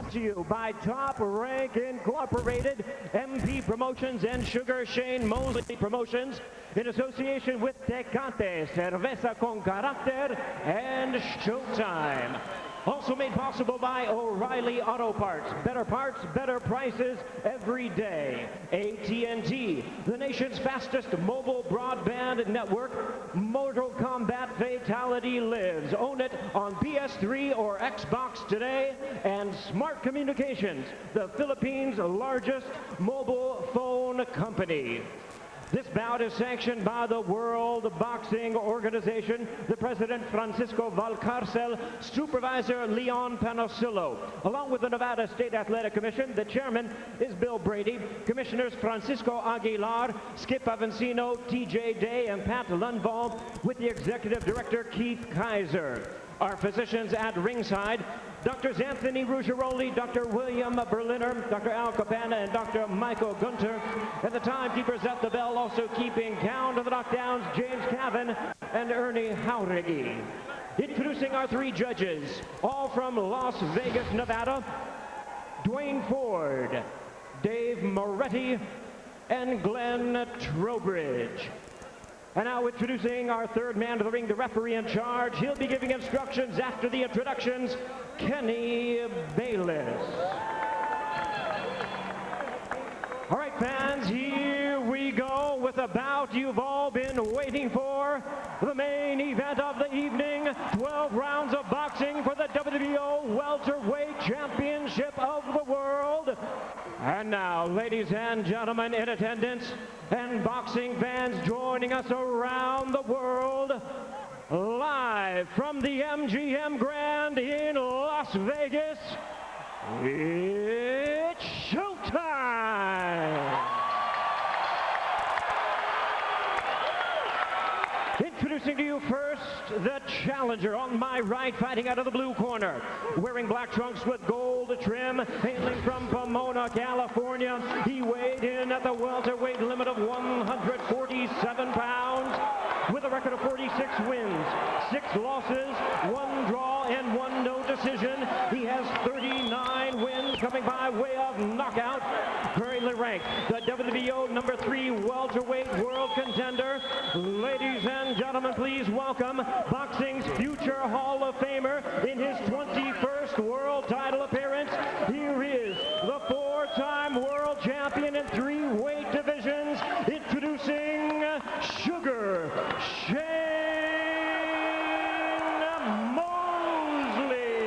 brought to you by Top Rank Incorporated, MP Promotions, and Sugar Shane Mosley Promotions in association with Tecate, Cerveza con Carácter, and Showtime. Also made possible by O'Reilly Auto Parts. Parts, better prices every day. AT&T, the nation's fastest mobile broadband network. Mortal Kombat Fatality lives. Own it on PS3 or Xbox today. And Smart Communications, the Philippines' largest mobile phone company. This bout is sanctioned by the World Boxing Organization, the President Francisco Valcarcel, Supervisor Leon Panosillo. Along with the Nevada State Athletic Commission, the Chairman is Bill Brady, Commissioners Francisco Aguilar, Skip Avancino, TJ Day, and Pat Lundvall, with the Executive Director Keith Kaiser. Our physicians at ringside, Drs. Anthony Ruggiero, Dr. William Berliner, Dr. Al Capana, and Dr. Michael Gunter. And the timekeepers at the bell, also keeping count of the knockdowns, James Cavan and Ernie Jauregui. Introducing our three judges, all from Las Vegas, Nevada, Dwayne Ford, Dave Moretti, and Glenn Trowbridge. And now introducing our third man to the ring, the referee in charge. He'll be giving instructions after the introductions, Kenny Bayless. All right, fans, here we go with a bout you've all been waiting for. The main event of the evening, 12 rounds of boxing for the WBO Welterweight Championship of the World. And now, ladies and gentlemen in attendance and boxing fans joining us around the world, live from the MGM Grand in Las Vegas, it's showtime! Introducing to you first, the challenger on my right, fighting out of the blue corner, wearing black trunks with gold trim, hailing from Pomona, California. He weighed in at the welterweight limit of 147 pounds with a record of 46 wins, 6 losses, 1 draw, and 1 no decision. He has 39 wins coming by way of knockout. Currently ranked the WBO number 3 welterweight world contender. Ladies and gentlemen, please welcome boxing's future Hall of Famer in his 21st world title appearance. Here is the 4-time world champion in 3 weight divisions, introducing Sugar Shane Mosley.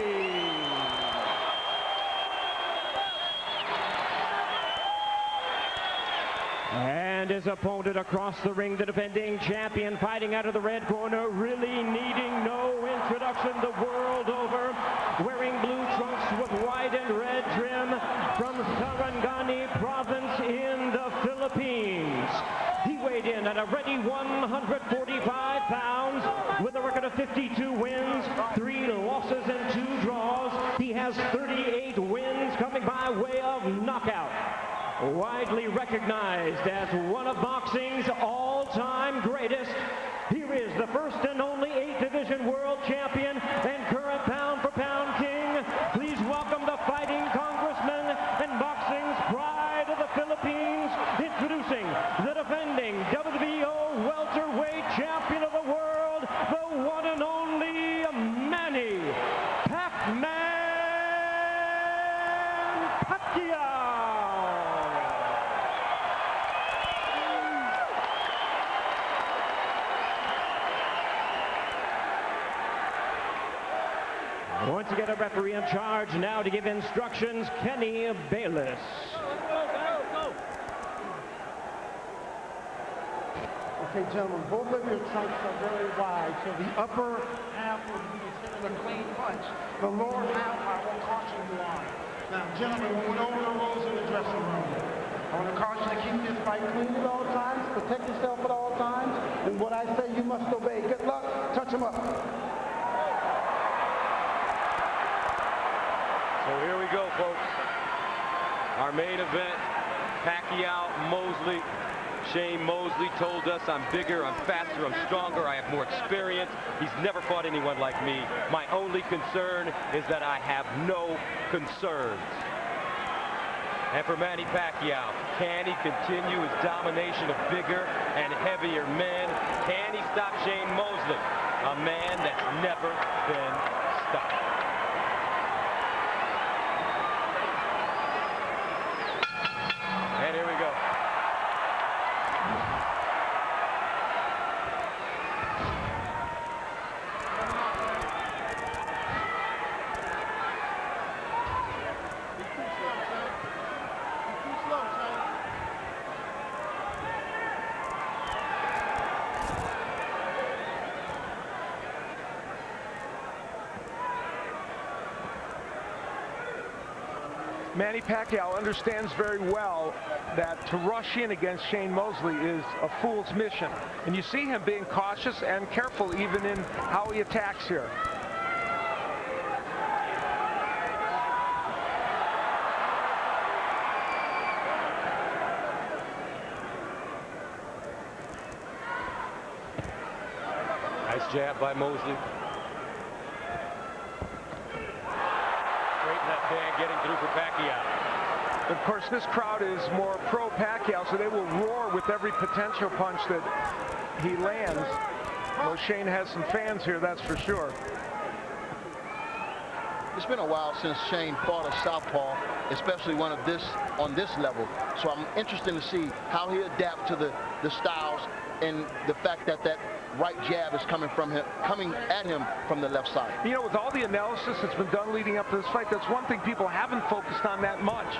And his opponent across the ring, the defending champion, fighting out of the red corner, really needing no introduction the world over, wearing blue trunks with white and red trim, from Sarangani province in the Philippines. He weighed in at a ready 145 pounds with a record of 52 wins, 3 losses, and 2 draws. He has 38 wins coming by way of knockout. Widely recognized as one of boxing's all-time greatest, here is the first and only 8-division world champion and current pound-for-pound king. Please welcome the fighting congressman and boxing's pride of the Philippines, introducing the defending WBO welterweight champion of the world, the one and only Manny Pacquiao. Once again, a referee in charge now to give instructions, Kenny Bayless. Okay, gentlemen, both of your trunks are very wide, so the upper half will be considered a clean punch. The lower half, I will caution you on. Now, gentlemen, we went over the rules in the dressing room. I want to caution you to keep this fight clean at all times, protect yourself at all times, and what I say you must obey. Good luck. Touch him up. So here we go, folks. Our main event, Pacquiao Mosley, Shane Mosley told us, I'm bigger, I'm faster, I'm stronger, I have more experience. He's never fought anyone like me. My only concern is that I have no concerns. And for Manny Pacquiao, can he continue his domination of bigger and heavier men? Can he stop Shane Mosley, a man that's never been stopped? And here we go. Manny Pacquiao understands very well that to rush in against Shane Mosley is a fool's mission. And you see him being cautious and careful even in how he attacks here. Nice jab by Mosley. Straight left hand getting through for Pacquiao. Of course, this crowd is more pro-Pacquiao, so they will roar with every potential punch that he lands. Well, Shane has some fans here, that's for sure. It's been a while since Shane fought a southpaw, especially one of this on this level. So I'm interested to see how he adapts to the styles and the fact that that right jab is coming at him from the left side. You know, with all the analysis that's been done leading up to this fight, that's one thing people haven't focused on that much.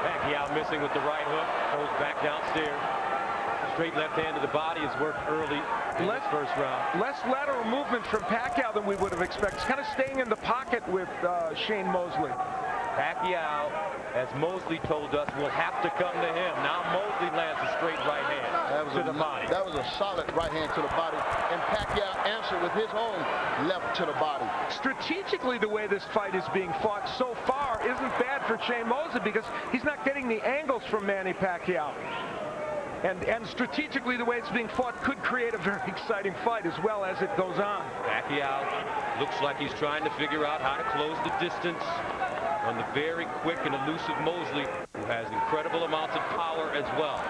Pacquiao missing with the right hook, goes back downstairs. Straight left hand to the body has worked early in this first round. Less lateral movement from Pacquiao than we would have expected. He's kind of staying in the pocket with Shane Mosley. Pacquiao, as Mosley told us, will have to come to him. Now Mosley lands a straight right hand to the body. That was a solid right hand to the body, and Pacquiao answered with his own left to the body. Strategically, the way this fight is being fought so far isn't bad for Shane Mosley because he's not getting the angles from Manny Pacquiao. And strategically, the way it's being fought could create a very exciting fight as well as it goes on. Pacquiao looks like he's trying to figure out how to close the distance on the very quick and elusive Mosley, who has incredible amounts of power as well.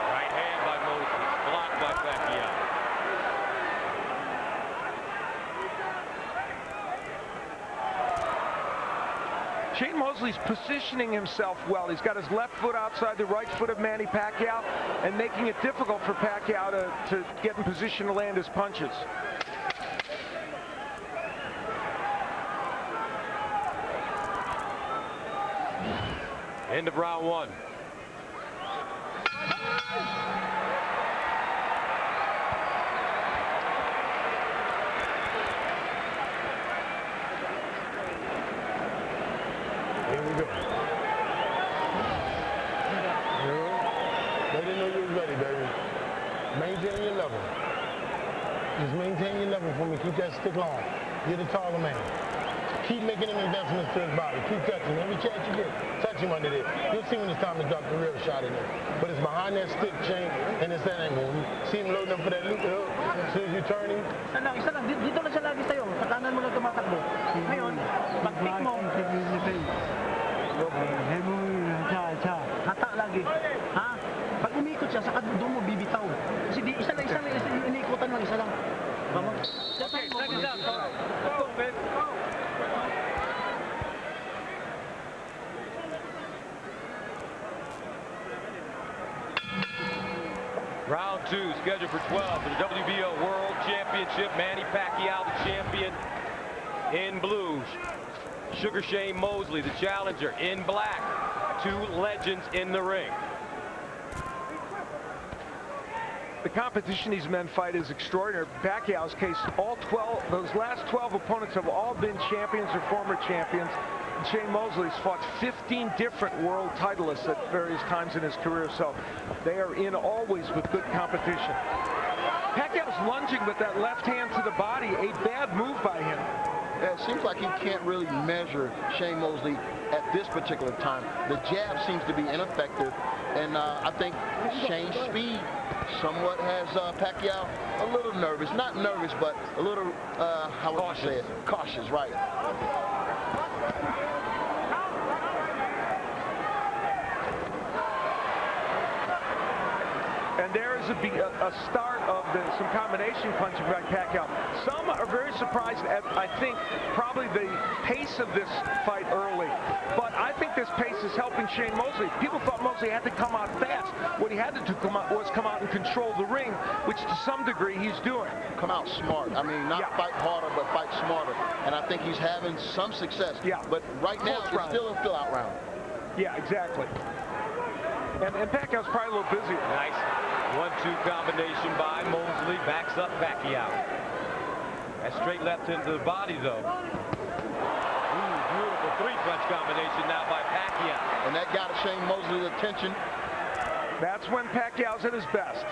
Right hand by Mosley, blocked by Pacquiao. Shane Mosley's positioning himself well. He's got his left foot outside the right foot of Manny Pacquiao and making it difficult for Pacquiao to get in position to land his punches. End of round one. Here we go. They didn't know you was ready, baby. Maintain your level. Just maintain your level for me. Keep that stick long. You're the taller man. Keep making them investments to his body. Keep touching every chance you get. Touch him under there. You'll see when it's time to drop the real shot in there. But it's behind that stick chain and it's that angle. You see him loading up for that loop hook. As soon as you turn him. Isa lang. Dito lang siya lagi sa'yo. Sa kanan mo lang tumatakbo. Ngayon, pag-pick mo. Hata lagi. Ha? Pag umikot siya, saka doon mo bibitaw. Kasi isa lang, inikutan lang, isa lang. Vamos. Okay, second down. Go, man. Round two, scheduled for 12 for the WBO World Championship. Manny Pacquiao, the champion, in blue. Sugar Shane Mosley, the challenger, in black. Two legends in the ring. The competition these men fight is extraordinary. Pacquiao's case, those last 12 opponents have all been champions or former champions. And Shane Mosley's fought 15 different world titleists at various times in his career, so they are in always with good competition. Pacquiao's lunging with that left hand to the body, a bad move by him. Yeah, it seems like he can't really measure Shane Mosley at this particular time. The jab seems to be ineffective, and I think Shane's speed somewhat has Pacquiao a little nervous. Not nervous, but a little, how would you say it? Cautious, right. And there is a start of some combination punching by Pacquiao. Some are very surprised at, I think, probably the pace of this fight early. But I think this pace is helping Shane Mosley. People thought Mosley had to come out fast. What he had to do was come out and control the ring, which to some degree he's doing. Come out smart. I mean, not fight harder, but fight smarter. And I think he's having some success. Yeah. But right now, it's still a fill-out round. Yeah, exactly. And Pacquiao's probably a little busy. Nice 1-2 combination by Mosley. Backs up Pacquiao. That straight left into the body, though. Ooh, beautiful three-punch combination now by Pacquiao. And that got Shane Mosley's attention. That's when Pacquiao's at his best.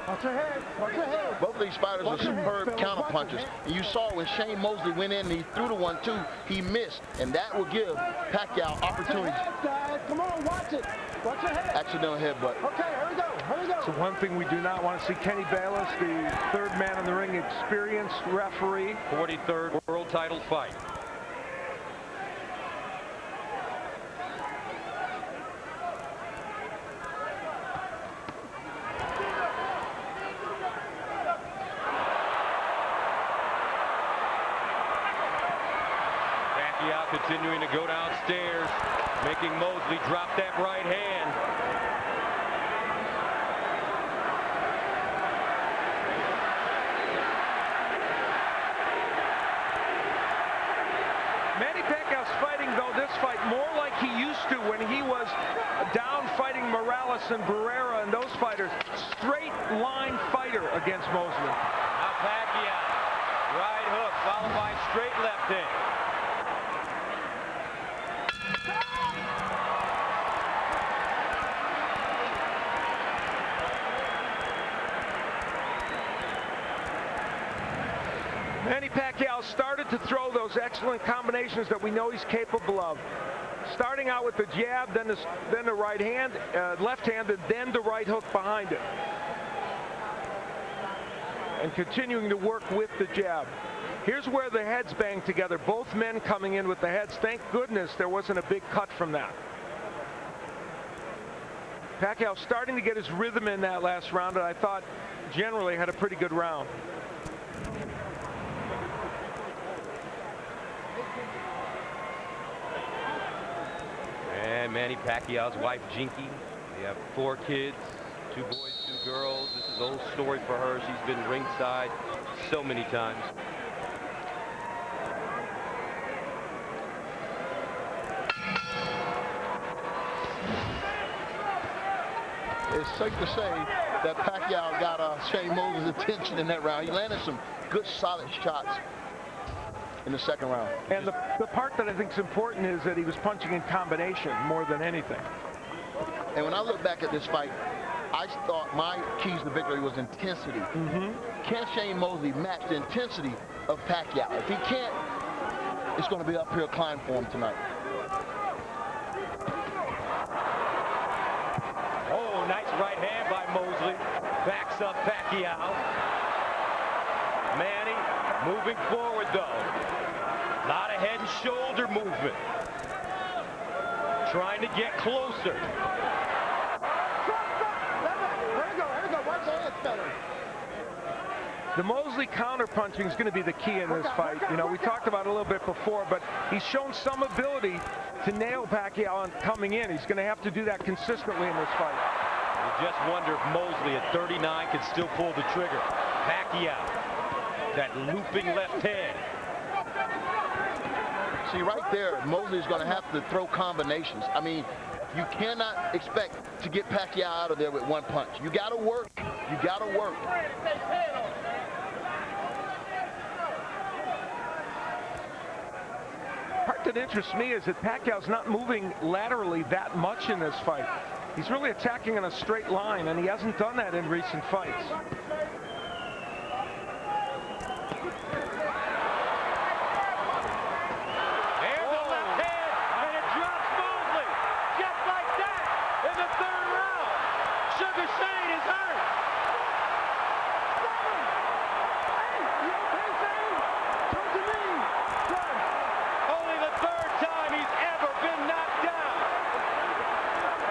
Watch your head. Watch your head. Both of these fighters are superb counterpunchers. And you saw when Shane Mosley went in and he threw the 1-2, he missed. And that will give Pacquiao opportunities. Come on, watch it. Watch your head. Accidental headbutt. Okay, here we go. Here we go. So one thing we do not want to see, Kenny Bayless, the third man in the ring, experienced referee. 43rd world title fight. Pacquiao continuing to go downstairs, making Mosley drop that right hand. Manny Pacquiao's fighting, though, this fight more like he used to when he was down fighting Morales and Barrera and those fighters. Straight line fighter against Mosley. Now Pacquiao, right hook followed by straight left hand. Manny Pacquiao started to throw those excellent combinations that we know he's capable of. Starting out with the jab, then the right hand, left hand, and then the right hook behind it. And continuing to work with the jab. Here's where the heads bang together. Both men coming in with the heads. Thank goodness there wasn't a big cut from that. Pacquiao starting to get his rhythm in that last round, and I thought generally had a pretty good round. And Manny Pacquiao's wife, Jinky. They have 4 kids, 2 boys, 2 girls. This is an old story for her. She's been ringside so many times. It's safe to say that Pacquiao got Shane Mosley's attention in that round. He landed some good, solid shots in the second round. And the part that I think is important is that he was punching in combination more than anything. And when I look back at this fight, I thought my keys to victory was intensity. Can Shane Mosley match the intensity of Pacquiao? If he can't, it's going to be an uphill climb for him tonight. Oh, nice right hand by Mosley. Backs up Pacquiao. Manny moving forward, though. A lot of head and shoulder movement. Trying to get closer. Here we go. Here we go. Watch your head, better. The Mosley counterpunching is going to be the key in this fight. You know, we talked about it a little bit before, but he's shown some ability to nail Pacquiao on coming in. He's going to have to do that consistently in this fight. You just wonder if Mosley at 39 can still pull the trigger. Pacquiao, that looping left hand. See, right there, Mosley's going to have to throw combinations. I mean, you cannot expect to get Pacquiao out of there with one punch. You got to work. You got to work. Part that interests me is that Pacquiao's not moving laterally that much in this fight. He's really attacking in a straight line, and he hasn't done that in recent fights. There's the left hand, and it drops Mosley. Just like that in the third round. Sugar Shane is hurt. Only the third time he's ever been knocked down.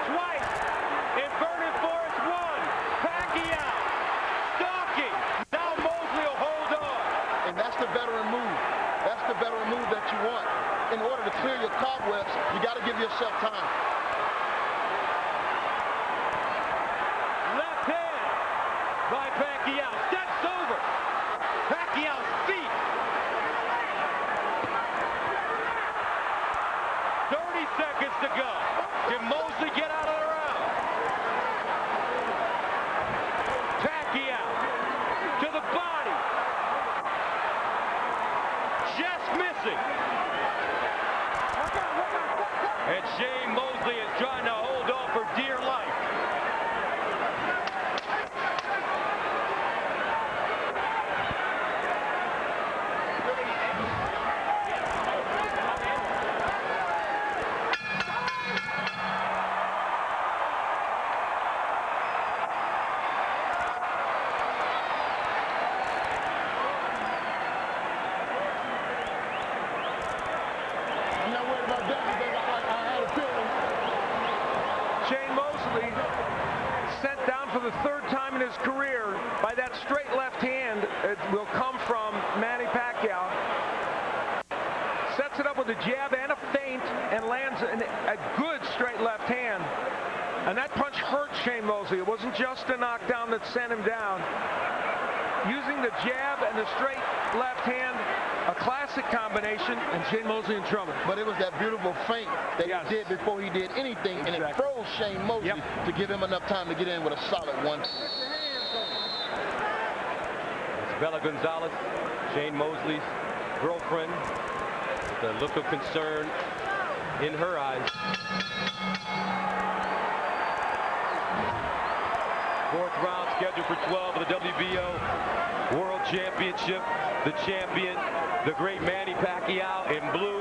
Twice in Vernon Forest 1. Pacquiao stalking. Now Mosley will hold on. And that's the veteran move. That's the veteran move that you want. In order to clear your cobwebs, you got to give yourself time. Left hand by Pacquiao. Steps over. Pacquiao's feet. 30 seconds to go. Can Mosley get out of the round? Pacquiao to the body. Just missing. And Shane Mosley is trying to hold on for dear life. I'm not worried about that because I had a feeling. Shane Mosley, sent down for the third time in his career by that straight left hand. It will come from Manny Pacquiao. Sets it up with a jab and a feint and lands a good straight left hand. And that punch hurt Shane Mosley. It wasn't just a knockdown that sent him down. Using the jab and the straight left hand, a classic combination, and Shane Mosley in trouble. But it was that beautiful feint that Yes. he did before he did anything, and it Exactly. froze Shane Mosley to give him enough time to get in with a solid one. Bella Gonzalez, Shane Mosley's girlfriend, with a look of concern in her eyes. Fourth round scheduled for 12 of the WBO World Championship. The champion, the great Manny Pacquiao in blue.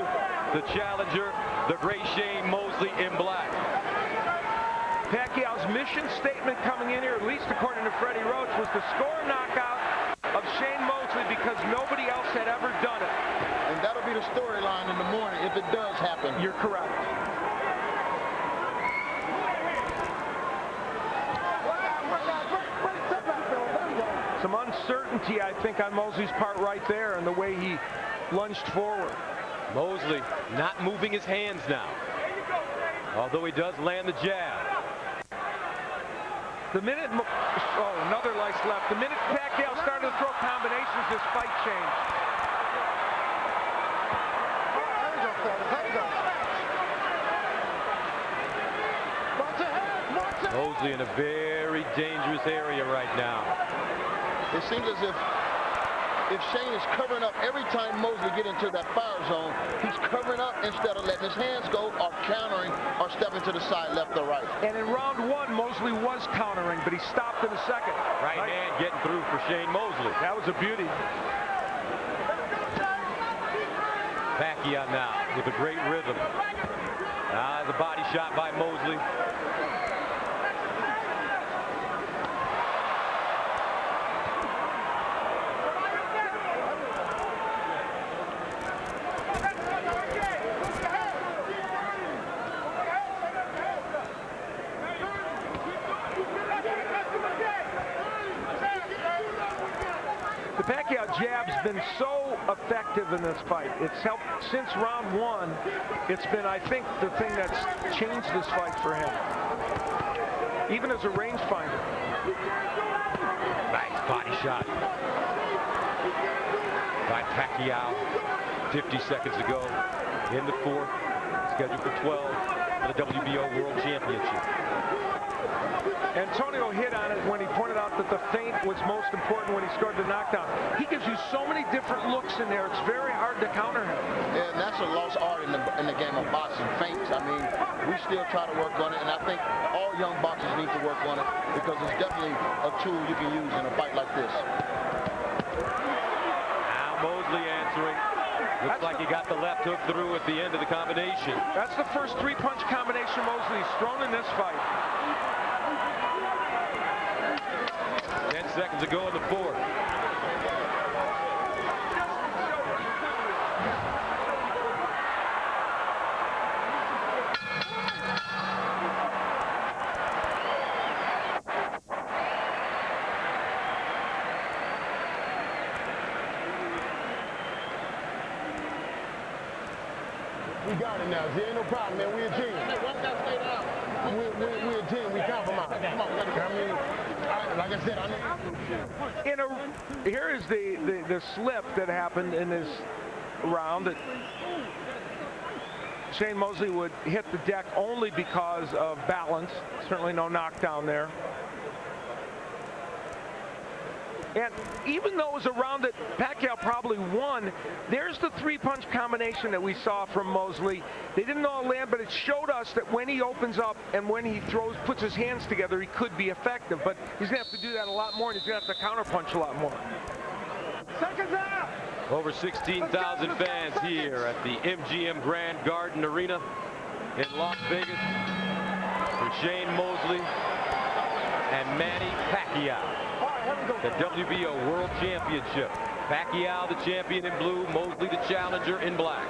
The challenger, the great Shane Mosley in black. Pacquiao's mission statement coming in here, at least according to Freddie Roach, was to score a knockout of Shane Mosley because nobody else had ever done it. And that'll be the storyline in the morning if it does happen. You're correct. Some uncertainty, I think, on Mosley's part right there and the way he lunged forward. Mosley not moving his hands now, although he does land the jab. The minute, another lice left. The minute Pacquiao started to throw combinations, this fight changed. Mosley in a very dangerous area right now. It seems as if Shane is covering up every time Mosley get into that fire zone, he's covering up instead of letting his hands go or countering or stepping to the side left or right. And in round one, Mosley was countering, but he stopped in the second. Right hand getting through for Shane Mosley. That was a beauty. Pacquiao now with a great rhythm. The body shot by Mosley. The Pacquiao jab's been so effective in this fight. It's helped since round one. It's been, I think, the thing that's changed this fight for him. Even as a rangefinder. Nice body shot by Pacquiao. 50 seconds to go in the fourth. Scheduled for 12 for the WBO World Championship. Antonio hit on it when he pointed out that the feint was most important when he scored the knockdown. He gives you so many different looks in there. It's very hard to counter him. Yeah, and that's a lost art in the game of boxing, feints. I mean, we still try to work on it, and I think all young boxers need to work on it because it's definitely a tool you can use in a fight like this. Now Mosley answering. Looks like he got the left hook through at the end of the combination. That's the first three-punch combination Mosley's thrown in this fight. 10 seconds to go in the fourth. We got it now. There ain't no problem, man. We a team. We a team. We compromise. I mean, like I said, I know. Here is the slip that happened in this round. That Shane Mosley would hit the deck only because of balance. Certainly no knockdown there. And even though it was a round that Pacquiao probably won, there's the three-punch combination that we saw from Mosley. They didn't all land, but it showed us that when he opens up and when he puts his hands together, he could be effective. But he's going to have to do that a lot more, and he's going to have to counterpunch a lot more. Seconds out. Over 16,000 fans here at the MGM Grand Garden Arena in Las Vegas for Shane Mosley and Manny Pacquiao. The WBO World Championship. Pacquiao the champion in blue, Mosley the challenger in black.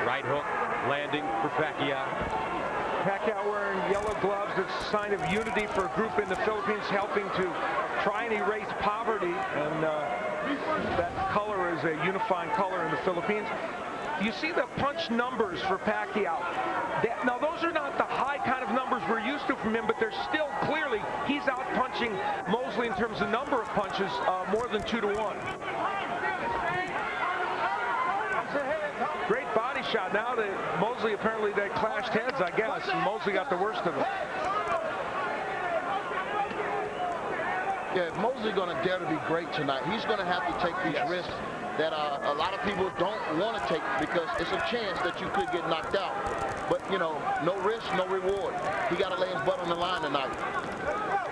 Right hook landing for Pacquiao. Pacquiao wearing yellow gloves. It's a sign of unity for a group in the Philippines helping to try and erase poverty. And that color is a unifying color in the Philippines. You see the punch numbers for Pacquiao. Now, those are not the high kind of numbers we're used to from him, but they're still clearly, he's out punching Mosley in terms of number of punches, more than 2-1. Great body shot. Now that Mosley, apparently they clashed heads, I guess, and Mosley got the worst of it. Yeah, if Mosley's going to dare to be great tonight, he's going to have to take these risks that a lot of people don't want to take because it's a chance that you could get knocked out. But, you know, no risk, no reward. He got to lay his butt on the line tonight.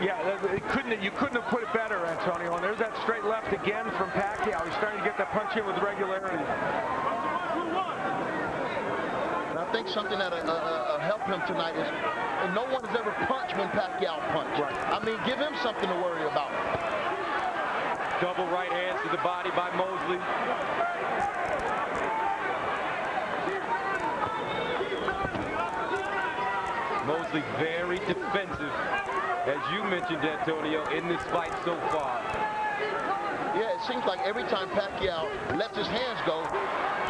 Yeah, you couldn't have put it better, Antonio. And there's that straight left again from Pacquiao. He's starting to get that punch in with regularity. And I think something that'll help him tonight is no one has ever punched when Pacquiao punched. Right. I mean, give him something to worry about. Double right hands to the body by Mosley. Mosley very defensive, as you mentioned, Antonio, in this fight so far. Yeah, it seems like every time Pacquiao lets his hands go,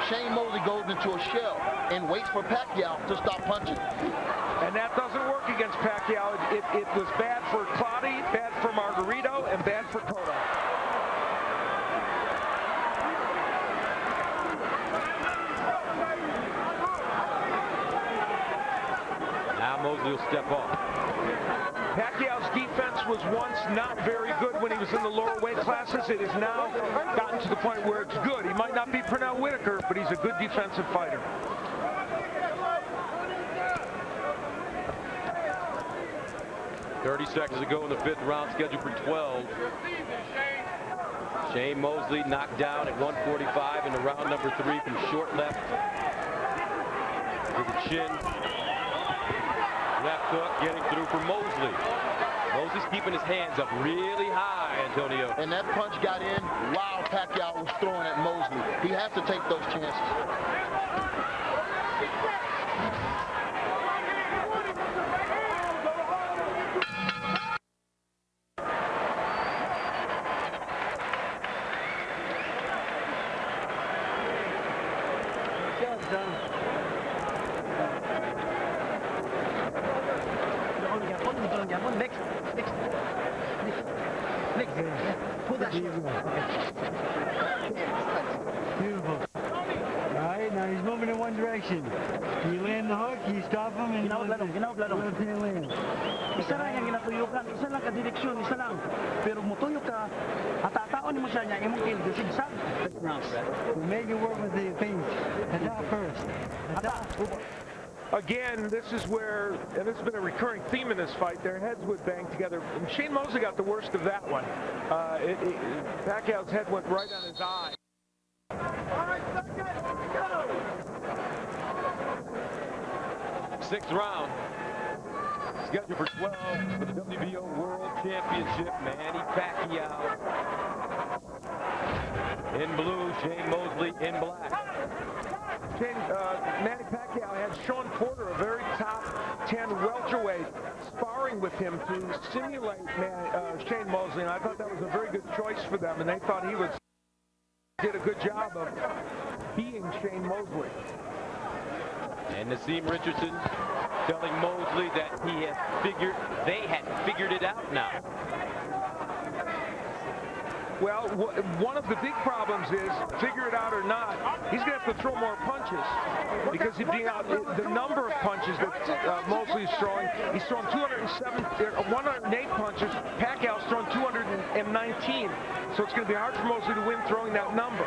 Shane Mosley goes into a shell and waits for Pacquiao to stop punching. And that doesn't work against Pacquiao. It was bad for Clottey, bad for Margarito, and bad for Cotto. Now Mosley will step off. Pacquiao's defense was once not very good when he was in the lower weight classes. It has now gotten to the point where it's good. He might not be Pernell Whitaker, but he's a good defensive fighter. .30 seconds to go in the fifth round, scheduled for 12. Shane Mosley knocked down at 145 in the round number 3 from short left to the chin. Left hook getting through for Mosley. Mosley's keeping his hands up really high, Antonio. And that punch got in while Pacquiao was throwing at Mosley. He has to take those chances. Next. Okay. Pull that There you short. go. Beautiful. All right, now he's moving in one direction. You land the hook, you stop him, and Ginawag-lalong. left hand land. Isa lang yung ginatuyukan, isa lang ka direksyon, isa lang. Pero mutuyok ka, atataon mo siya niya, imong kill, sigsag. So make it work with the feet. Attack first. Attack. Again, this is where, and this has been a recurring theme in this fight, their heads would bang together. And Shane Mosley got the worst of that one. Pacquiao's head went right on his eye. Sixth round. Scheduled for 12 for the WBO World Championship. Manny Pacquiao in blue, Shane Mosley in black. Manny Pacquiao had Sean Porter, a very top 10 welterweight, sparring with him to simulate Shane Mosley, and I thought that was a very good choice for them, and they thought he did a good job of beating Shane Mosley. And Naseem Richardson telling Mosley that they had figured it out now. Well, one of the big problems is, figure it out or not, he's going to have to throw more punches. Because the number of punches that Mosley is throwing, he's thrown 108 punches. Pacquiao's thrown 219. So it's going to be hard for Mosley to win throwing that number.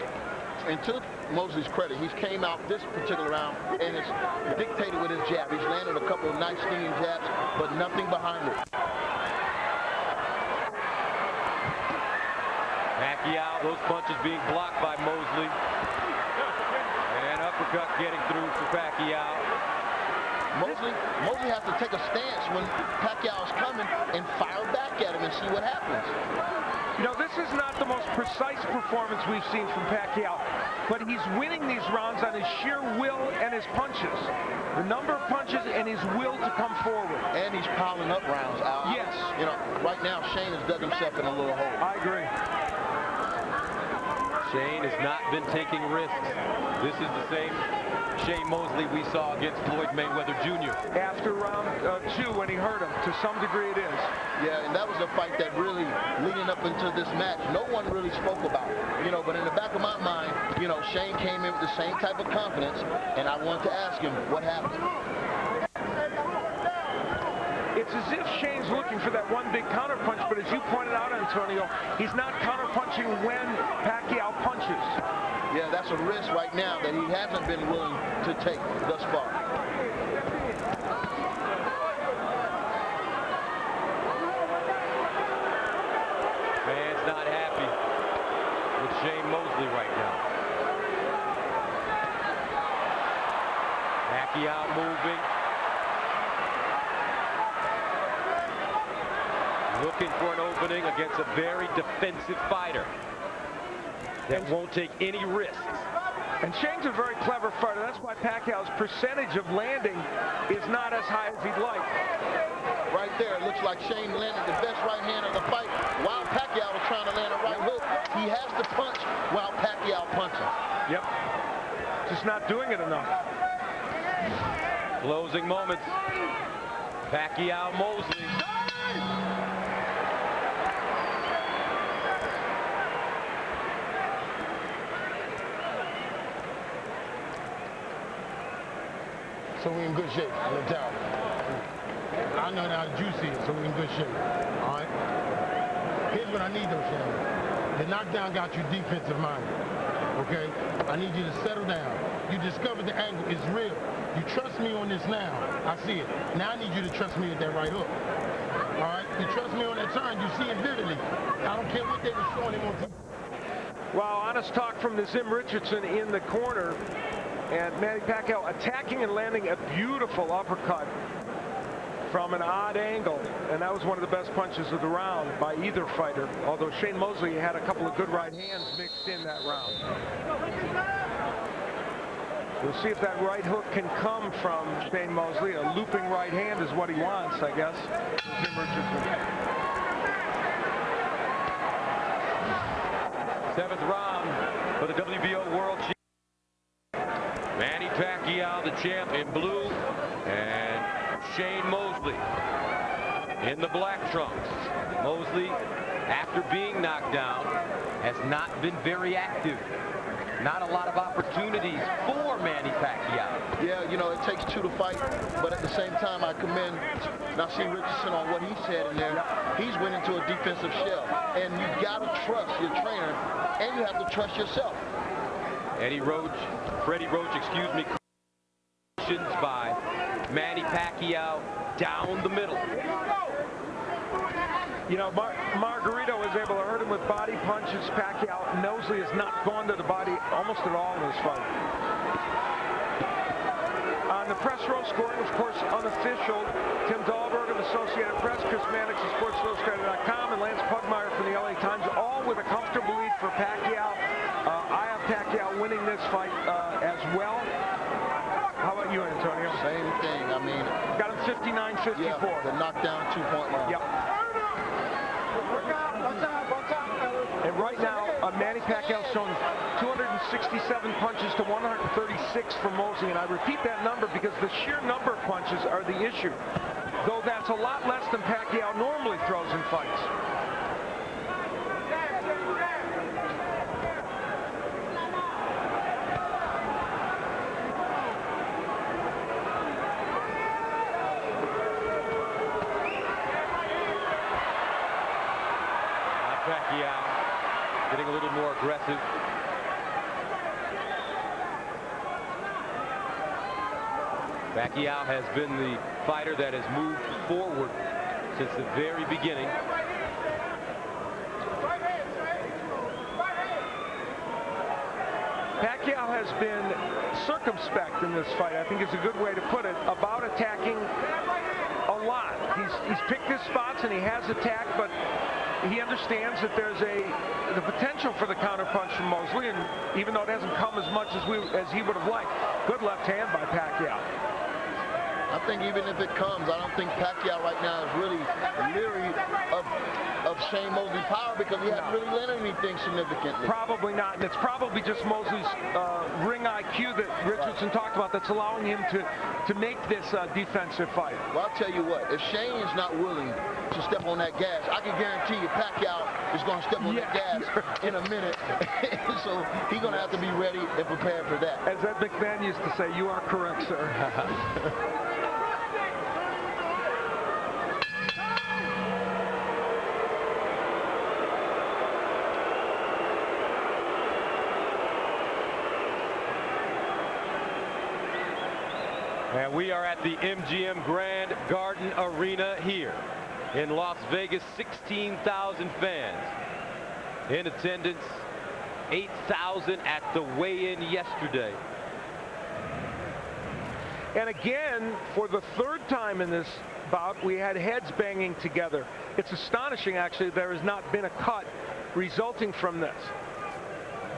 And to Mosley's credit, he's came out this particular round and it's dictated with his jab. He's landed a couple of nice stinging jabs, but nothing behind it. Pacquiao, those punches being blocked by Mosley. And uppercut getting through for Pacquiao. Mosley has to take a stance when Pacquiao's coming and fire back at him and see what happens. You know, this is not the most precise performance we've seen from Pacquiao, but he's winning these rounds on his sheer will and his punches. The number of punches and his will to come forward. And he's piling up rounds, Al. Yes. You know, right now, Shane has dug himself in a little hole. I agree. Shane has not been taking risks. This is the same Shane Mosley we saw against Floyd Mayweather Jr. After round 2 when he hurt him, to some degree it is. Yeah, and that was a fight that really, leading up into this match, no one really spoke about. You know, but in the back of my mind, you know, Shane came in with the same type of confidence, and I wanted to ask him what happened. It's as if Shane's looking for that one big counterpunch, but as you pointed out, Antonio, he's not counterpunching when Pacquiao punches. Yeah, that's a risk right now that he hasn't been willing to take thus far. Man's not happy with Shane Mosley right now. Pacquiao moving. Looking for an opening against a very defensive fighter that won't take any risks. And Shane's a very clever fighter. That's why Pacquiao's percentage of landing is not as high as he'd like. Right there, it looks like Shane landed the best right hand of the fight while Pacquiao was trying to land a right hook. He has to punch while Pacquiao punches. Yep. Just not doing it enough. Closing moments. Pacquiao Mosley. So we're in good shape, no doubt. I know how juicy it is, so we're in good shape. All right? Here's what I need though, Shannon. The knockdown got you defensive minded. Okay? I need you to settle down. You discovered the angle. It's real. You trust me on this now. I see it. Now I need you to trust me with that right hook. All right? You trust me on that turn. You see it vividly. I don't care what they were showing him on TV. Well, honest talk from Naseem Richardson in the corner. And Manny Pacquiao attacking and landing a beautiful uppercut from an odd angle. And that was one of the best punches of the round by either fighter. Although Shane Mosley had a couple of good right hands mixed in that round. We'll see if that right hook can come from Shane Mosley. A looping right hand is what he wants, I guess. Naseem Richardson. Seventh round for the WBO World Championship. Manny Pacquiao, the champ, in blue, and Shane Mosley in the black trunks. Mosley after being knocked down, has not been very active. Not a lot of opportunities for Manny Pacquiao. Yeah, you know, it takes two to fight, but at the same time, I commend Naseem Richardson on what he said in there. He's went into a defensive shell, and you got to trust your trainer, and you have to trust yourself. Freddie Roach, excuse me, by Manny Pacquiao down the middle. You know, Margarito was able to hurt him with body punches. Pacquiao, Mosley has not gone to the body almost at all in this fight. On the press row scoring, of course, unofficial. Tim Dahlberg of Associated Press, Chris Mannix of SportsIllustrated.com, and Lance Pugmire from the LA Times, all with a comfortable lead for Pacquiao. I have Pacquiao winning this fight as well. How about you, Antonio? Same thing. I mean, got him 59-54. Yeah, the knockdown 2-point line. Yep. And right now, Manny Pacquiao's shown 267 punches to 136 for Mosley. And I repeat that number because the sheer number of punches are the issue. Though that's a lot less than Pacquiao normally throws in fights. Pacquiao getting a little more aggressive. Pacquiao has been the fighter that has moved forward since the very beginning. Pacquiao has been circumspect in this fight, I think is a good way to put it, about attacking a lot. He's picked his spots and he has attacked, but he understands that there's the potential for the counterpunch from Mosley, and even though it hasn't come as much as he would have liked, good left hand by Pacquiao. I think even if it comes, I don't think Pacquiao right now is really leery of Shane Mosley's power because he hasn't really learned anything significantly. Probably not, and it's probably just Mosley's ring IQ that Richardson talked about that's allowing him to make this defensive fight. Well, I'll tell you what, if Shane is not willing to step on that gas, I can guarantee you Pacquiao is going to step on that gas in a minute. So he's going to have to be ready and prepared for that. As Ed McMahon used to say, you are correct, sir. And we are at the MGM Grand Garden Arena here in Las Vegas. 16,000 fans in attendance, 8,000 at the weigh-in yesterday. And again, for the third time in this bout, we had heads banging together. It's astonishing, actually, there has not been a cut resulting from this.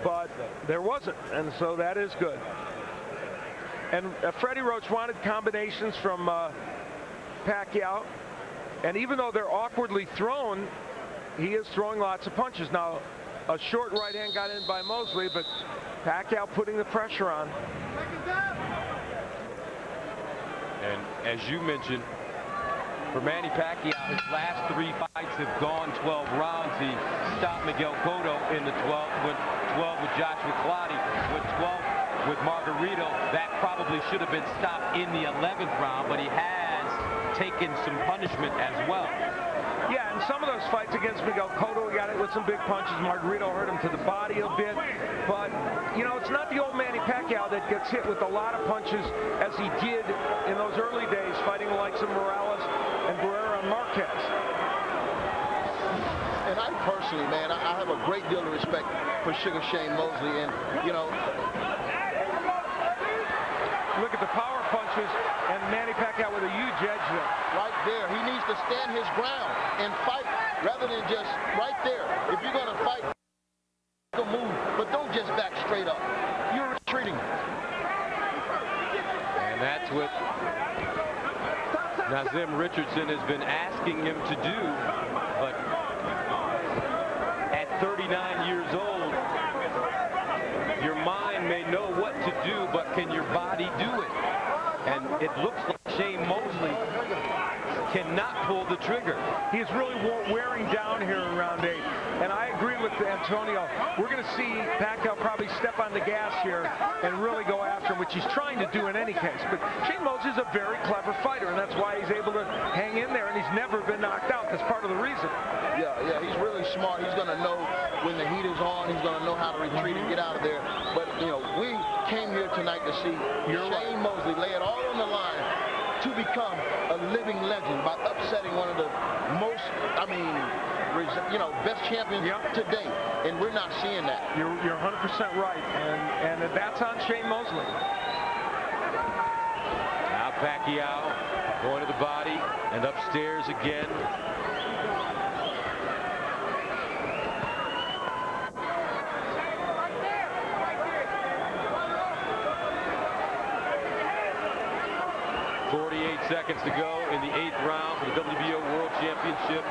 But there wasn't, and so that is good. And Freddie Roach wanted combinations from Pacquiao. And even though they're awkwardly thrown, he is throwing lots of punches. Now, a short right hand got in by Mosley, but Pacquiao putting the pressure on. And as you mentioned, for Manny Pacquiao, his last 3 fights have gone 12 rounds. He stopped Miguel Cotto in the 12th, went 12 with Joshua Clottey, went 12 with Margarito. That probably should have been stopped in the 11th round, but he has taken some punishment as well. Yeah, and some of those fights against Miguel Cotto, he got it with some big punches. Margarito hurt him to the body a bit. But, you know, it's not the old Manny Pacquiao that gets hit with a lot of punches as he did in those early days, fighting the likes of Morales and Guerrero and Marquez. And I personally, man, I have a great deal of respect for Sugar Shane Mosley. And, you know, look at the power punches, and Manny Pacquiao with a huge edge there. Right there. He needs to stand his ground and fight rather than just right there. If you're going to fight, move, but don't just back straight up. You're retreating. And that's what Naseem Richardson has been asking him to do. But at 39 years old, your mind may know what to do, but can your body do it? And it looks like Shane Mosley cannot pull the trigger. He is really wearing down here in round 8. And I agree with Antonio. We're going to see Pacquiao probably step on the gas here and really go after him, which he's trying to do in any case. But Shane Mosley is a very clever fighter, and that's why he's able to hang in there, and he's never been knocked out. That's part of the reason. Yeah, he's really smart. He's going to know when the heat is on. He's going to know how to retreat and get out of there. But, you know, we came here tonight to see Shane Mosley lay it all on the line to become a living legend by upsetting one of the most, best champions to date. And we're not seeing that. You're 100% right. And that's on Shane Mosley. Now Pacquiao going to the body and upstairs again. Seconds to go in the 8th round for the WBO World Championship.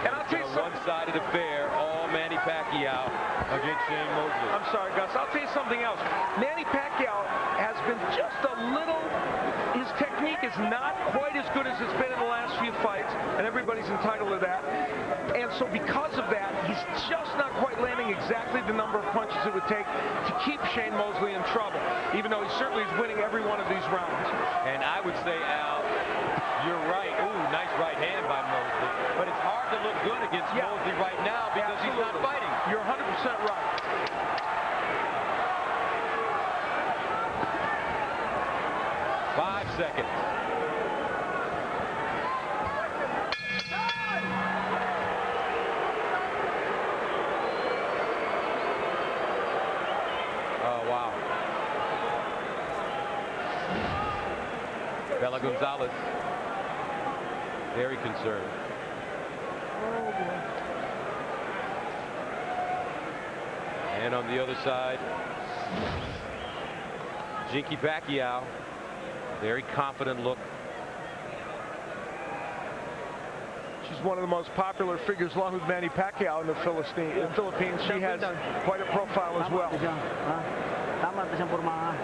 And I'll tell you a one-sided affair, all Manny Pacquiao against Shane Mosley. I'm sorry, Gus. I'll tell you something else. Manny Pacquiao has been just a little, his technique is not quite as good as it's been in the last few fights, and everybody's entitled to that. And so because of that, he's just not quite landing exactly the number of punches it would take to keep Shane Mosley in trouble, even though he certainly is winning every one of these rounds. And I would say, Al, you're right. Ooh, nice right hand by Mosley. But it's hard to look good against Mosley right now because he's not fighting. You're 100% right. Five seconds. Oh, wow. Bella Gonzalez, very concerned. And on the other side, Jinky Pacquiao, very confident look. She's one of the most popular figures along with Manny Pacquiao in the Philippines. She has quite a profile as well. Tama na siyang pormahan.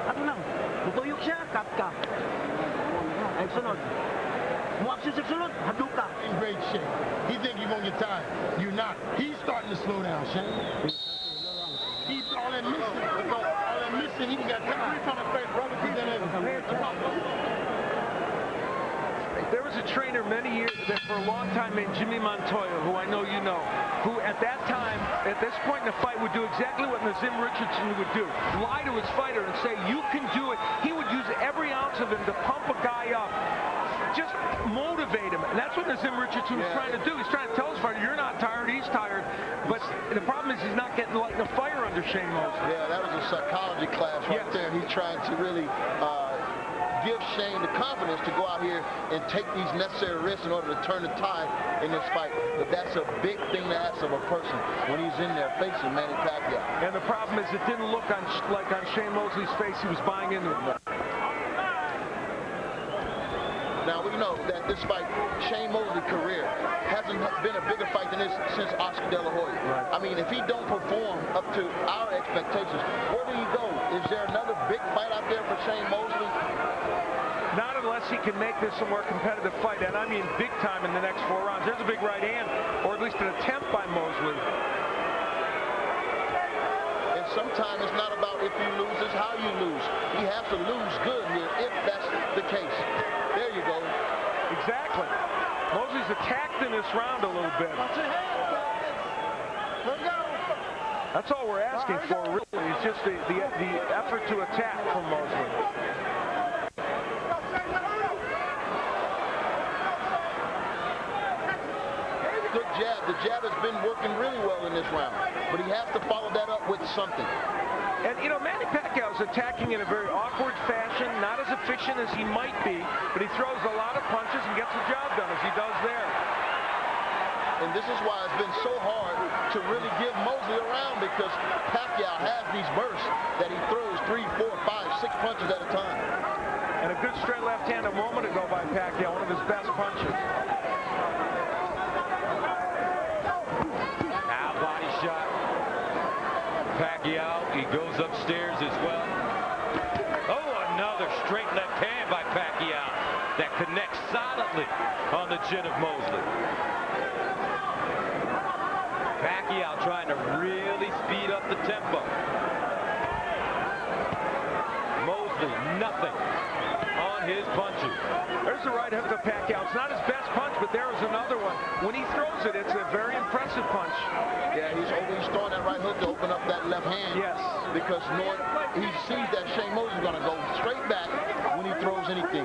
Ato lang, tutuyok siya, cut ka. Ay sunod. Muaksyon sa sunod, haduk ka. In great shape. He think you're going to get tired. You're not. He's starting to slow down, Shane. He's all that missing. He got tired. He's trying to face brother. There was a trainer many years, for a long time, named Jimmy Montoya, who I know you know, who at that time, at this point in the fight, would do exactly what Nazim Richardson would do. Lie to his fighter and say, you can do it. He would use every ounce of him to pump a guy up. Just motivate him. And that's what Nazim Richardson was trying to do. He's trying to tell his fighter, you're not tired, he's tired. But the problem is he's not getting lighting a fire under Shane Mosley. Yeah, that was a psychology class right there. He's trying to really give Shane the confidence to go out here and take these necessary risks in order to turn the tide in this fight. But that's a big thing to ask of a person when he's in there facing Manny Pacquiao. And the problem is it didn't look like on Shane Mosley's face he was buying into it. Now, we know that this fight, Shane Mosley's career, hasn't been a bigger fight than this since Oscar De La Hoya. Right. I mean, if he don't perform up to our expectations, where do he go? Is there another big fight out there for Shane Mosley? Not unless he can make this a more competitive fight, and I mean big time in the next 4 rounds. There's a big right hand, or at least an attempt by Mosley. And sometimes it's not about if you lose, it's how you lose. He has to lose good here if that's the case. There you go. Exactly. Mosley's attacked in this round a little bit. That's all we're asking for, really. It's just the effort to attack from Mosley. Good jab. The jab has been working really well in this round, but he has to follow that up with something. And, you know, Manny Pacquiao is attacking in a very awkward fashion, not as efficient as he might be, but he throws a lot of punches and gets the job done, as he does there. And this is why it's been so hard to really give Mosley a round, because Pacquiao has these bursts that he throws 3, 4, 5, 6 punches at a time. And a good straight left hand a moment ago by Pacquiao, one of his best punches. Now body shot. Pacquiao, he goes upstairs as well. Oh, another straight left hand by Pacquiao that connects silently on the chin of Mosley. Pacquiao trying to really speed up the tempo. Mosley, nothing on his punches. There's the right hook to Pacquiao. It's not his best punch, but there is another one. When he throws it, it's a very impressive punch. Yeah, he's throwing that right hook to open up that left hand. Yes. Because he sees that Shane Mosley is going to go straight back when he throws anything.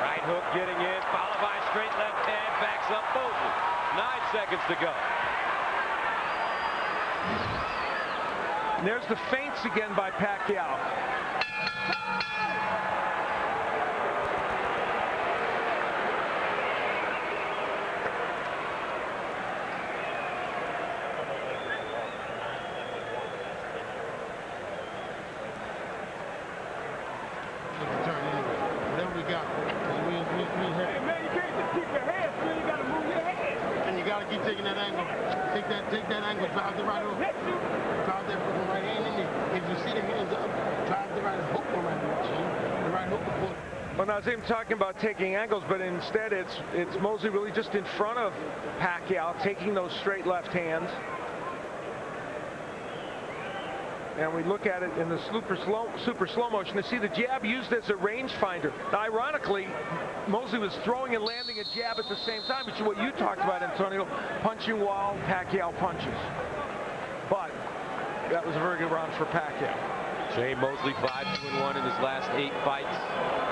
Right hook getting in, followed by a straight left hand, backs up Mosley. 9 seconds to go. And there's the feints again by Pacquiao. Whatever we got. Hey, man, you can't just keep your head still. You got to move your head. And you got to keep taking that angle. Take that angle. Drive the right hook. Drive that hook right hand in there. If you see the hands up, drive the right hook the right direction. The right hook will pull. Well, now, I was even talking about taking angles, but instead it's Mosley really just in front of Pacquiao, taking those straight left hands. And we look at it in the super slow motion to see the jab used as a rangefinder. Now, ironically, Mosley was throwing and landing a jab at the same time, which is what you talked about, Antonio, punching while Pacquiao punches. But that was a very good round for Pacquiao. Shane Mosley 5-2-1 in his last 8 fights.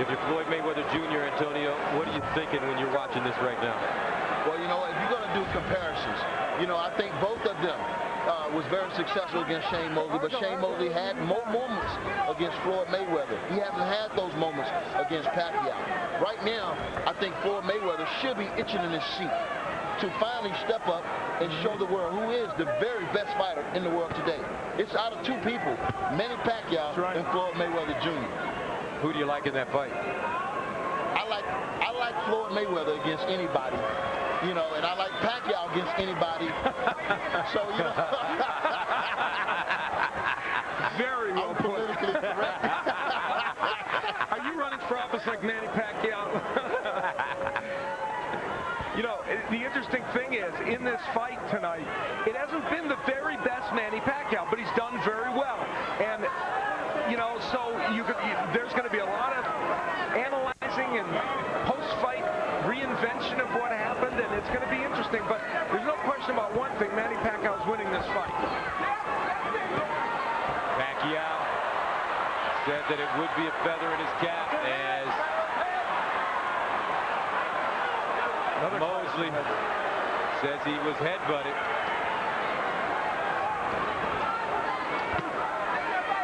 If you're Floyd Mayweather Jr., Antonio, what are you thinking when you're watching this right now? Well, you know, if you're going to do comparisons, you know, I think both of them was very successful against Shane Mosley, but Shane Mosley had more moments against Floyd Mayweather. He hasn't had those moments against Pacquiao. Right now, I think Floyd Mayweather should be itching in his seat to finally step up and show the world who is the very best fighter in the world today. It's out of 2 people, Manny Pacquiao and Floyd Mayweather Jr. Who do you like in that fight? I like Floyd Mayweather against anybody. You know, and I like Pacquiao against anybody. So, you know. Very well I'm put. politically correct. Are you running for office like Manny Pacquiao? You know, the interesting thing is, in this fight tonight, it hasn't been the very best Manny Pacquiao, but he's done very well. And, you know, so there's going to be a lot of analyzing and post-fight reinvention of what happened, and it's going to be interesting. But there's no question about one thing: Manny Pacquiao is winning this fight. Pacquiao said that it would be a feather in his cap as Mosley says he was headbutted.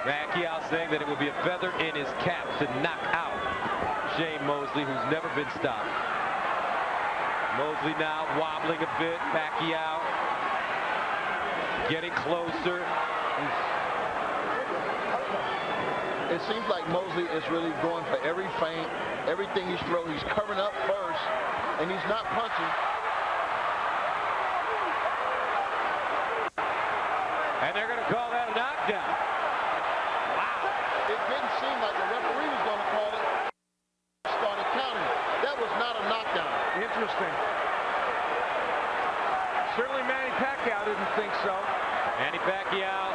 Pacquiao saying that it would be a feather in his cap to knock out Shane Mosley, who's never been stopped. Mosley now wobbling a bit. Pacquiao getting closer. It seems like Mosley is really going for every feint, everything he's throwing. He's covering up first, and he's not punching. And they're going to call that a knockdown. Wow. It didn't seem like the referee was going to call it. Started counting. That was not a knockdown. Interesting. Certainly Manny Pacquiao didn't think so. Manny Pacquiao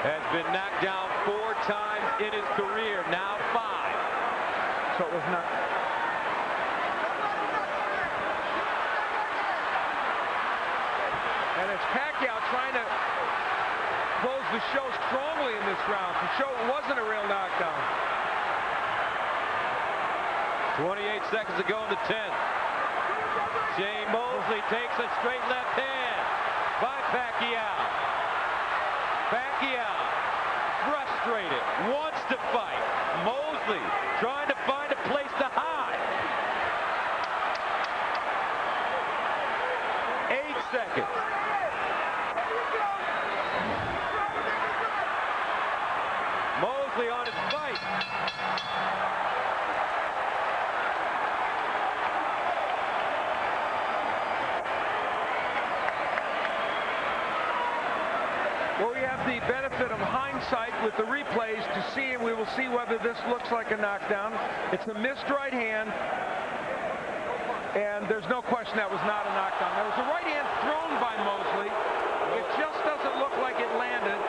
has been knocked down 4 times in his career, now 5. So it was not. And it's Pacquiao trying to close the show strongly in this round to show it wasn't a real knockdown. 28 seconds to go in the 10th. Shane Mosley takes a straight left hand by Pacquiao. Pacquiao, frustrated, wants to fight. Mosley trying to find a place to hide. 8 seconds. Mosley on his fight. Well, we have the benefit at him hindsight with the replays to see, and we will see whether this looks like a knockdown. It's a missed right hand, and there's no question that was not a knockdown. There was a right hand thrown by Mosley. It just doesn't look like it landed.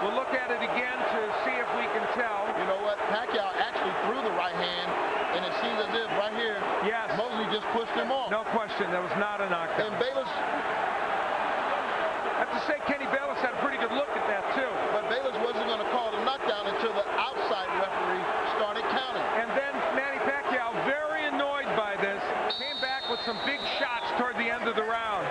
We'll look at it again to see if we can tell. You know what? Pacquiao actually threw the right hand, and it seems as if right here, yes, Mosley just pushed him off. No question, that was not a knockdown. And Bayless, I have to say, Kenny Bayless had a pretty good look at that too. But Bayless wasn't going to call the knockdown until the outside referee started counting. And then Manny Pacquiao, very annoyed by this, came back with some big shots toward the end of the round.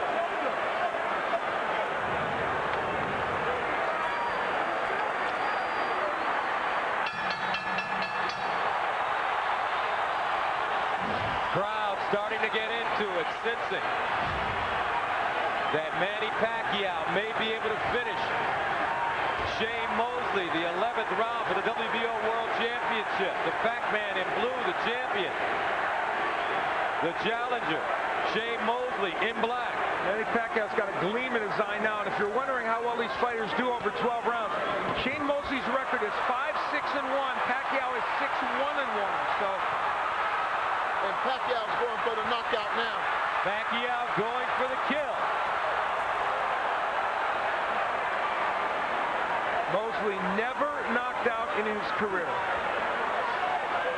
Crowd starting to get into it, sensing that Manny Pacquiao may be able to finish Shane Mosley, the 11th round for the WBO World Championship. The Pac-Man in blue, the champion. The challenger, Shane Mosley in black. Manny Pacquiao's got a gleam in his eye now, and if you're wondering how well these fighters do over 12 rounds, Shane Mosley's record is 5-6-1. Pacquiao is 6-1-1. So. And Pacquiao's going for the knockout now. Pacquiao going for the kill. Mosley never knocked out in his career.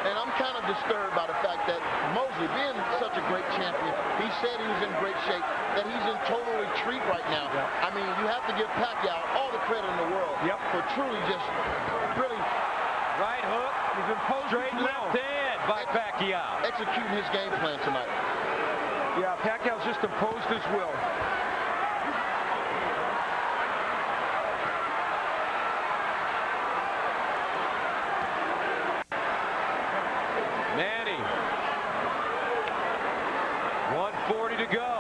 And I'm kind of disturbed by the fact that Mosley, being such a great champion, he said he was in great shape, that he's in total retreat right now. Yep. I mean, you have to give Pacquiao all the credit in the world for truly just really right hook. He's imposed straight left hand by Pacquiao. Executing his game plan tonight. Yeah, Pacquiao's just imposed his will. Manny. 1:40 to go.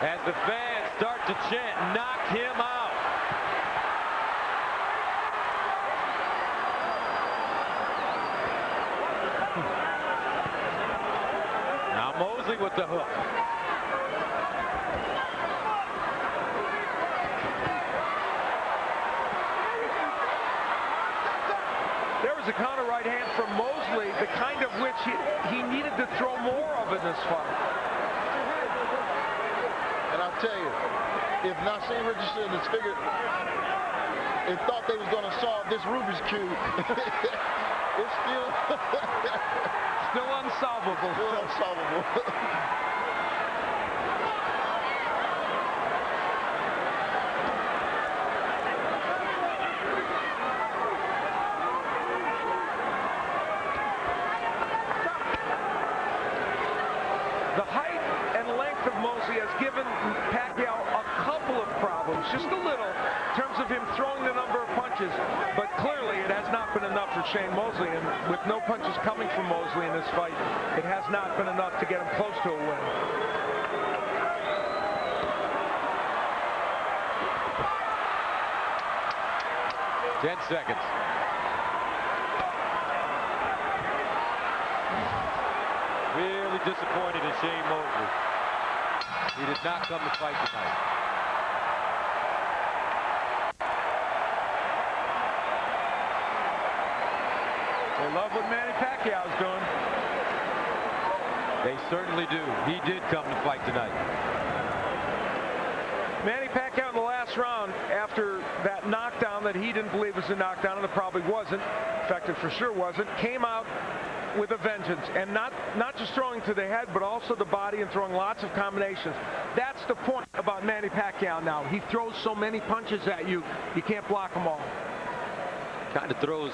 As the fans start to chant, knock him out. Now Mosley with the hook. There was a counter right hand from Mosley, the kind of which he needed to throw more of in this fight. And I'll tell you, if Nassim Richardson is figured and thought they was going to solve this Rubik's Cube, it's still still unsolvable. Still unsolvable. The height and length of Mosley has given Pacquiao a couple of problems, just a little, in terms of him throwing the number of punches, but clearly it has not been enough for Shane Mosley, and with no punches coming from Mosley in this fight, it has not been enough to get him close to a win. Ten seconds. Really disappointed in Shane Mosley. He did not come to fight tonight. They love what Manny Pacquiao's doing. They certainly do. He did come to fight tonight. Manny Pacquiao in the last round, after that knockdown that he didn't believe was a knockdown, and it probably wasn't, in fact it for sure wasn't, came out with a vengeance, and not just throwing to the head, but also the body and throwing lots of combinations. That's the point about Manny Pacquiao now. He throws so many punches at you, you can't block them all. Kind of throws,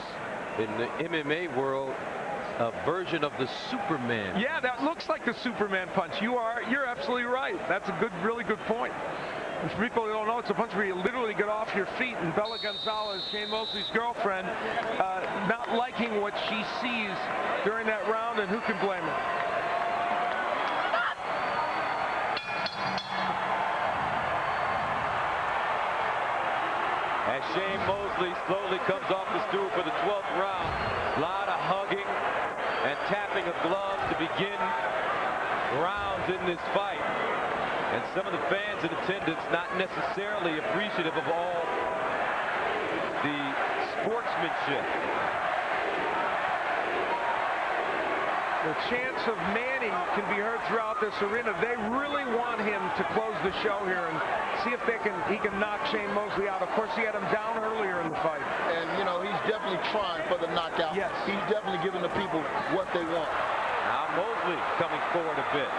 in the MMA world, a version of the Superman. Yeah, that looks like the Superman punch. You're absolutely right. That's a really good point. And for people who don't know, it's a punch where you literally get off your feet, and Bella Gonzalez, Shane Mosley's girlfriend, not liking what she sees during that round, and who can blame her? As Shane Mosley slowly comes off the stool for the 12th round. A lot of hugging, and tapping of gloves to begin rounds in this fight. And some of the fans in attendance not necessarily appreciative of all the sportsmanship. The chants of Manny can be heard throughout this arena. They really want him to close the show here and see if he can knock Shane Mosley out. Of course, he had him down earlier in the fight. And, you know, he's definitely trying for the knockout. Yes. He's definitely giving the people what they want. Now Mosley coming forward a bit.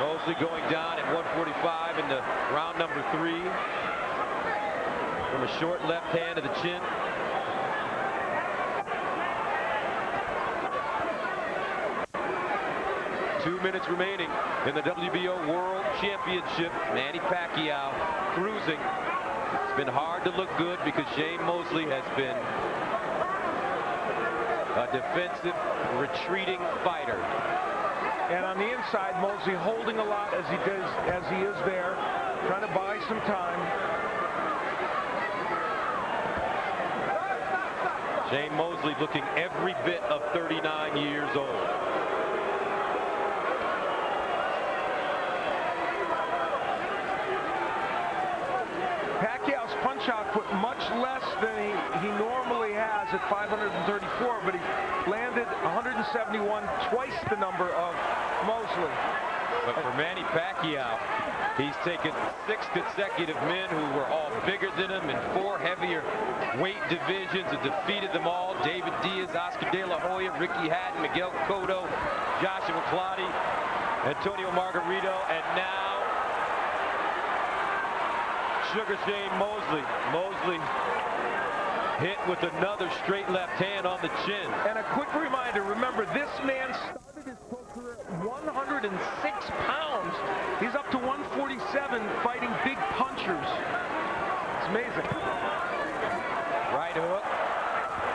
Mosley going down at 145 in the round number 3 from a short left hand to the chin. Two minutes remaining in the WBO World Championship. Manny Pacquiao cruising. It's been hard to look good because Shane Mosley has been a defensive, retreating fighter. And on the inside, Mosley holding a lot as he is there, trying to buy some time. Shane Mosley looking every bit of 39 years old. Pacquiao's punch output much less than he normally has at 534, but he landed 171, twice the number of Mosley. But for Manny Pacquiao, he's taken 6 consecutive men who were all bigger than him in 4 heavier weight divisions and defeated them all. David Diaz, Oscar De La Hoya, Ricky Hatton, Miguel Cotto, Joshua Clottey, Antonio Margarito, and now Sugar Shane Mosley. Mosley hit with another straight left hand on the chin. And a quick reminder, remember, this man started his pro career at 106 pounds. He's up to 147 fighting big punchers. It's amazing. Right hook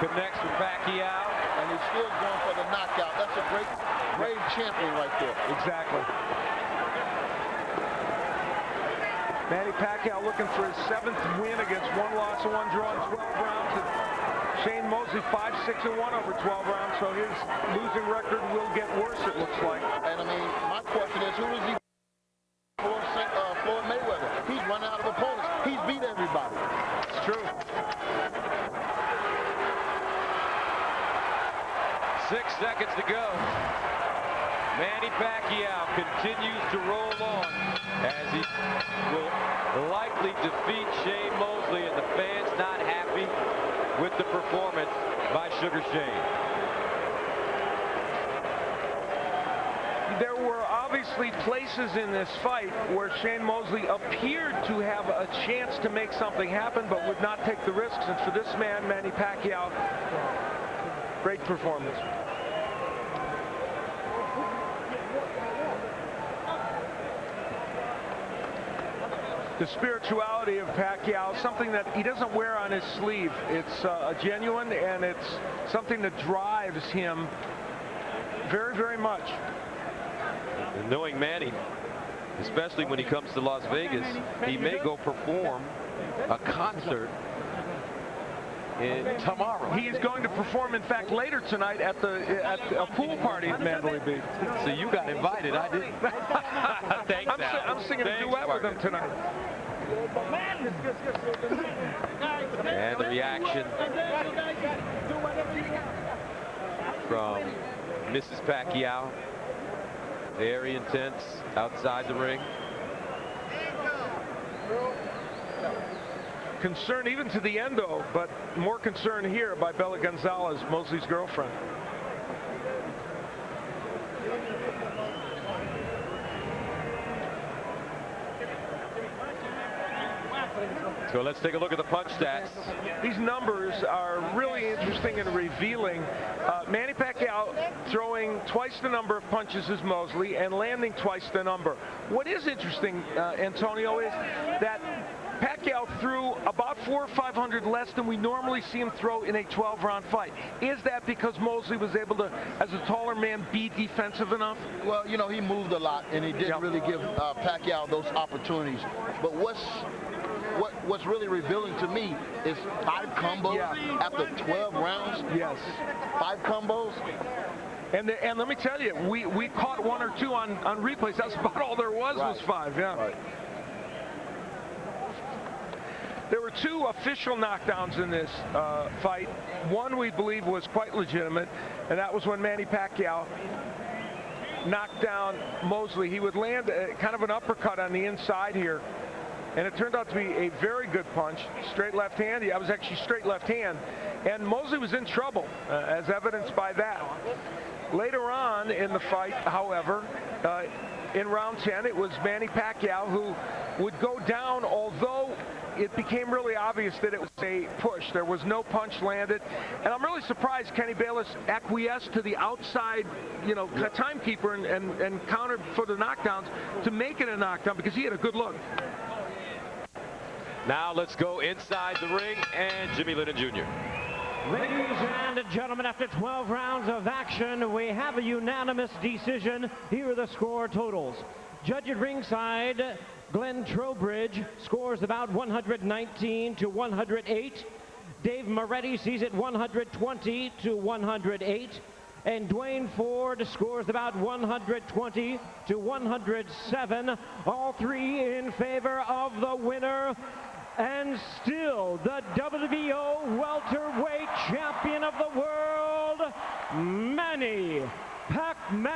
connects with Pacquiao. And he's still going for the knockout. That's a great, brave champion right there. Exactly. Manny Pacquiao looking for his 7th win against 1 loss and 1 draw in 12 rounds. And Shane Mosley 5-6-1 over 12 rounds, so his losing record will get worse, it looks like. And I mean, my question is, who is he for Floyd Mayweather? He's running out of opponents. He's beat everybody. It's true. 6 seconds to go. Manny Pacquiao continues to roll on as he will likely defeat Shane Mosley, and the fans not happy with the performance by Sugar Shane. There were obviously places in this fight where Shane Mosley appeared to have a chance to make something happen, but would not take the risks. And for this man, Manny Pacquiao, great performance. The spirituality of Pacquiao, something that he doesn't wear on his sleeve. It's genuine, and it's something that drives him very, very much. And knowing Manny, especially when he comes to Las Vegas, he may go perform a concert tomorrow. He is going to perform, in fact, later tonight at a pool party at Mandalay Bay. So you got invited, I didn't. Thanks, I'm singing a duet with him tonight. And the reaction from Mrs. Pacquiao. Very intense outside the ring. Concern even to the endo, but more concern here by Bella Gonzalez, Mosley's girlfriend. So let's take a look at the punch stats. These numbers are really interesting and revealing. Manny Pacquiao throwing twice the number of punches as Mosley and landing twice the number. What is interesting, Antonio, is that Pacquiao threw about 400 or 500 less than we normally see him throw in a 12-round fight. Is that because Mosley was able to, as a taller man, be defensive enough? Well, you know, he moved a lot, and he didn't really give Pacquiao those opportunities. But what's really revealing to me is 5 combos after 12 rounds. Yes. 5 combos. And let me tell you, we caught one or two on replays. That's about all there was 5. Yeah. Right. There were 2 official knockdowns in this fight. One we believe was quite legitimate, and that was when Manny Pacquiao knocked down Mosley. He would land kind of an uppercut on the inside here, and it turned out to be a very good punch. Straight left hand. Yeah, it was actually straight left hand. And Mosley was in trouble, as evidenced by that. Later on in the fight, however, in round 10, it was Manny Pacquiao who would go down, although it became really obvious that it was a push. There was no punch landed. And I'm really surprised Kenny Bayless acquiesced to the outside, timekeeper and countered for the knockdowns to make it a knockdown because he had a good look. Now let's go inside the ring and Jimmy Lennon Jr. Ladies and gentlemen, after 12 rounds of action, we have a unanimous decision. Here are the score totals. Judge at ringside, Glenn Trowbridge, scores about 119 to 108. Dave Moretti sees it 120 to 108. And Dwayne Ford scores about 120 to 107. All 3 in favor of the winner. And still the WBO welterweight champion of the world, Manny Pac-Man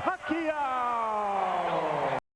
Pacquiao.